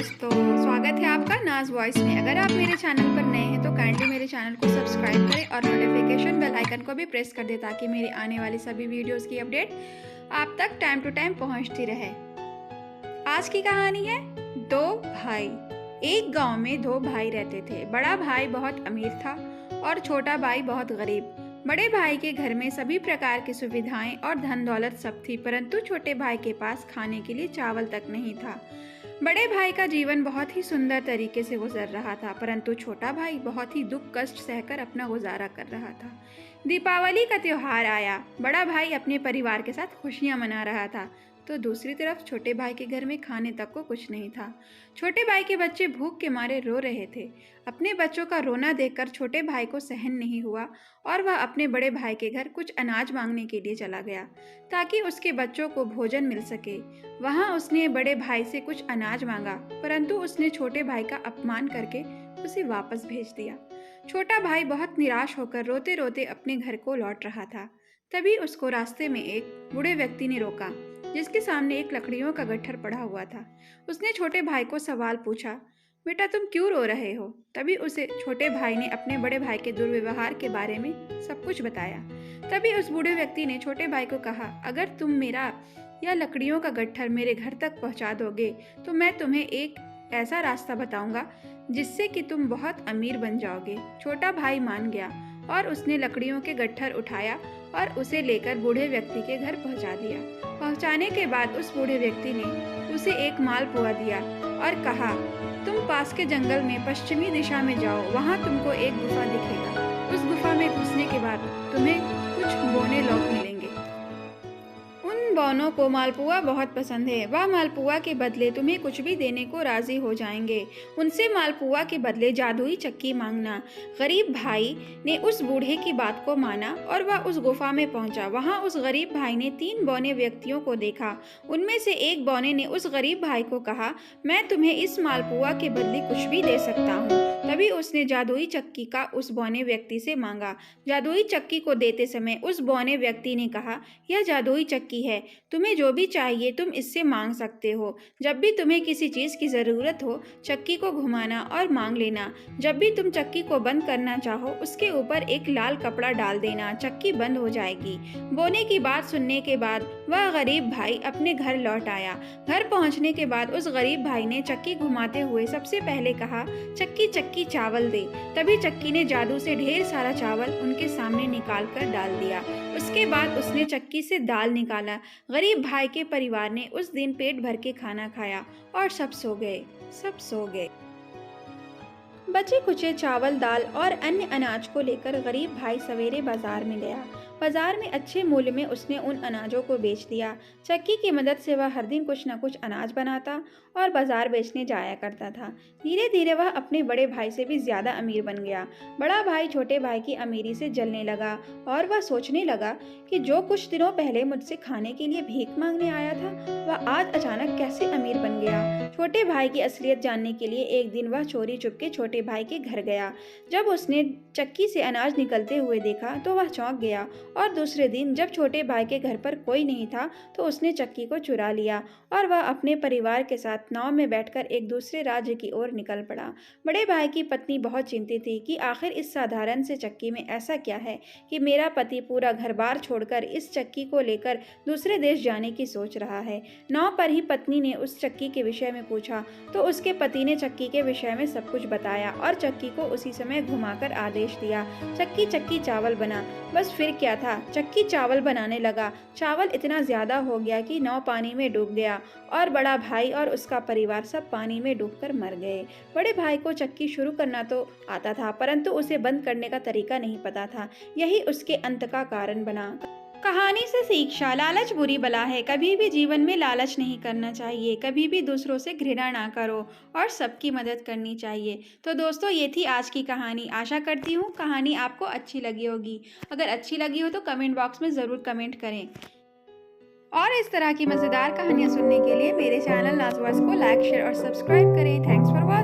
दोस्तों, स्वागत है आपका नाज़ वॉइस में। अगर आप मेरे चैनल पर नए हैं तो काइंडली मेरे चैनल को सब्सक्राइब करें और नोटिफिकेशन बेल आइकन को भी प्रेस कर दें ताकि मेरी आने वाली सभी वीडियोस की अपडेट आप तक टाइम टू टाइम पहुंचती रहे। आज की कहानी है दो भाई। एक गांव में दो भाई रहते थे। बड़ा भाई बहुत अमीर था और छोटा भाई बहुत गरीब। बड़े भाई के घर में सभी प्रकार की सुविधाएं और धन दौलत सब थी, परंतु छोटे भाई के पास खाने के लिए चावल तक नहीं था। बड़े भाई का जीवन बहुत ही सुंदर तरीके से गुजर रहा था, परंतु छोटा भाई बहुत ही दुख कष्ट सहकर अपना गुजारा कर रहा था। दीपावली का त्योहार आया। बड़ा भाई अपने परिवार के साथ खुशियां मना रहा था, तो दूसरी तरफ छोटे भाई के घर में खाने तक को कुछ नहीं था। छोटे भाई के बच्चे भूख के मारे रो रहे थे। अपने बच्चों का रोना देखकर छोटे भाई को सहन नहीं हुआ और वह अपने बड़े भाई के घर कुछ अनाज मांगने के लिए चला गया ताकि उसके बच्चों को भोजन मिल सके। वहां उसने बड़े भाई से कुछ अनाज मांगा, परंतु उसने छोटे भाई का अपमान करके उसे वापस भेज दिया। छोटा भाई बहुत निराश होकर रोते रोते अपने घर को लौट रहा था। तभी उसको रास्ते में एक बूढ़े व्यक्ति ने रोका, जिसके सामने एक लकड़ियों का गट्ठर पड़ा हुआ था। उसने छोटे भाई को सवाल पूछा, बेटा तुम क्यों रो रहे हो? तभी उसे छोटे भाई ने अपने बड़े भाई के दुर्व्यवहार के बारे में सब कुछ बताया। तभी उस बूढ़े व्यक्ति ने छोटे भाई को कहा, अगर तुम मेरा या लकड़ियों का गट्ठर मेरे घर तक पहुंचा दोगे तो मैं तुम्हें एक ऐसा रास्ता बताऊंगा जिससे कि तुम बहुत अमीर बन जाओगे। छोटा भाई मान गया और उसने लकड़ियों के गट्ठर उठाया और उसे लेकर बूढ़े व्यक्ति के घर पहुंचा दिया। पहुंचाने के बाद उस बूढ़े व्यक्ति ने उसे एक मालपुआ दिया और कहा, तुम पास के जंगल में पश्चिमी दिशा में जाओ, वहां तुमको एक गुफा दिखेगा। उस गुफा में घुसने के बाद तुम्हें कुछ बौने लोग मिलेंगे। उन बौनों को मालपुआ बहुत पसंद है। वह मालपुआ के बदले तुम्हें कुछ भी देने को राजी हो जाएंगे। उनसे मालपुआ के बदले जादुई चक्की मांगना। गरीब भाई ने उस बूढ़े की बात को माना और वह उस गुफा में पहुंचा। वहां उस गरीब भाई ने 3 बौने व्यक्तियों को देखा। उनमें से एक बौने ने उस गरीब भाई को कहा, मैं तुम्हें इस मालपुआ के बदले कुछ भी दे सकता हूँ। तभी उसने जादुई चक्की का उस बौने व्यक्ति से मांगा। जादुई चक्की को देते समय उस बौने व्यक्ति ने कहा, यह जादुई चक्की है, तुम्हें जो भी चाहिए तुम इससे मांग सकते हो। जब भी तुम्हें किसी चीज की जरूरत हो, चक्की को घुमाना और मांग लेना। जब भी तुम चक्की को बंद करना चाहो, उसके ऊपर एक लाल कपड़ा डाल देना, चक्की बंद हो जाएगी। बोने की बात सुनने के बाद वह गरीब भाई अपने घर लौट आया। घर पहुंचने के बाद उस गरीब भाई ने चक्की घुमाते हुए सबसे पहले कहा, चक्की चक्की चावल दे। तभी चक्की ने जादू से ढेर सारा चावल उनके सामने निकाल कर डाल दिया। उसके बाद उसने चक्की से दाल निकाला। गरीब भाई के परिवार ने उस दिन पेट भर के खाना खाया और सब सो गए। बचे कुचे चावल, दाल और अन्य अनाज को लेकर गरीब भाई सवेरे बाजार में गया। बाजार में अच्छे मूल्य में उसने उन अनाजों को बेच दिया। चक्की की मदद से वह हर दिन कुछ न कुछ अनाज बनाता और बाजार बेचने जाया करता था। धीरे धीरे वह अपने बड़े भाई से भी ज्यादा अमीर बन गया। बड़ा भाई छोटे भाई की अमीरी से जलने लगा और वह सोचने लगा कि जो कुछ दिनों पहले मुझसे खाने के लिए भीख मांगने आया था, वह आज अचानक कैसे अमीर बन गया। छोटे भाई की असलियत जानने के लिए एक दिन वह चोरी चुपके छोटे भाई के घर गया। जब उसने चक्की से अनाज निकलते हुए देखा तो वह चौंक गया और दूसरे दिन जब छोटे भाई के घर पर कोई नहीं था तो उसने चक्की को चुरा लिया और वह अपने परिवार के साथ नाव में बैठकर एक दूसरे राज्य की ओर निकल पड़ा। बड़े भाई की पत्नी बहुत चिंतित थी कि आखिर इस साधारण से चक्की में ऐसा क्या है कि मेरा पति पूरा घर बार छोड़कर इस चक्की को लेकर दूसरे देश जाने की सोच रहा है। नाव पर ही पत्नी ने उस चक्की के विषय में पूछा तो उसके पति ने चक्की के विषय में सब कुछ बताया और चक्की को उसी समय घुमाकर आदेश दिया, चक्की चक्की चावल बना। बस फिर क्या था, चक्की चावल बनाने लगा। चावल इतना ज्यादा हो गया कि नाव पानी में डूब गया और बड़ा भाई और उसका परिवार सब पानी में डूबकर मर गए। बड़े भाई को चक्की शुरू करना तो आता था, परंतु उसे बंद करने का तरीका नहीं पता था। यही उसके अंत का कारण बना। कहानी से शिक्षा, लालच बुरी बला है। कभी भी जीवन में लालच नहीं करना चाहिए। कभी भी दूसरों से घृणा ना करो और सबकी मदद करनी चाहिए। तो दोस्तों, ये थी आज की कहानी। आशा करती हूँ कहानी आपको अच्छी लगी होगी। अगर अच्छी लगी हो तो कमेंट बॉक्स में ज़रूर कमेंट करें और इस तरह की मज़ेदार कहानियाँ सुनने के लिए मेरे चैनल नाज़ वॉइस को लाइक, शेयर और सब्सक्राइब करें। Thanks for watching.